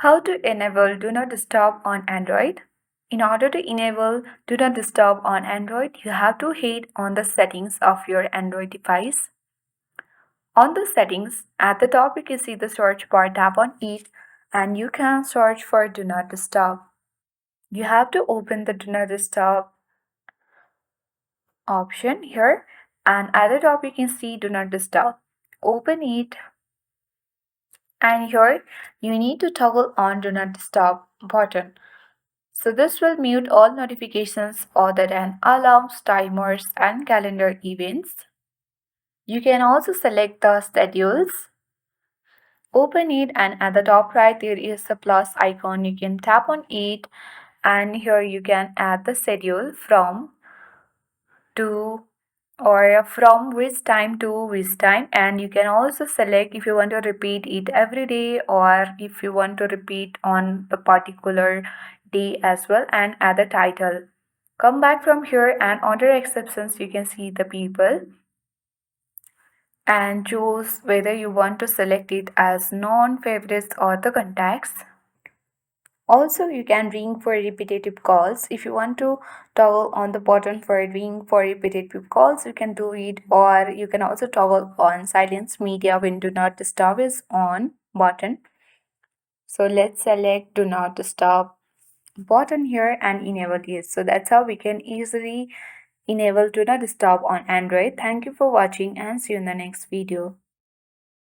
How to enable Do Not Disturb on Android? In order to enable Do Not Disturb on Android, you have to hit on the settings of your Android device. On the settings, at the top you can see the search bar, tap on it and you can search for Do Not Disturb. You have to open the Do Not Disturb option here and at the top you can see Do Not Disturb. Open it and here you need to toggle on Do Not Disturb button. So this will mute all notifications other than alarms, timers and calendar events. You can also select the schedules. Open it and at the top right there is a plus icon. You can tap on it and here you can add the schedule from to or from which time to which time, and you can also select if you want to repeat it every day or if you want to repeat on the particular day as well, and add the title. Come back from here and under exceptions you can see the people and choose whether you want to select it as non-favorites or the contacts. Also, you can ring for repetitive calls. If you want to toggle on the button for ring for repetitive calls, you can do it, or you can also toggle on silence media when do not disturb is on button. So let's select do not disturb button here and enable it. So that's how we can easily enable do not disturb on Android. Thank you for watching and see you in the next video.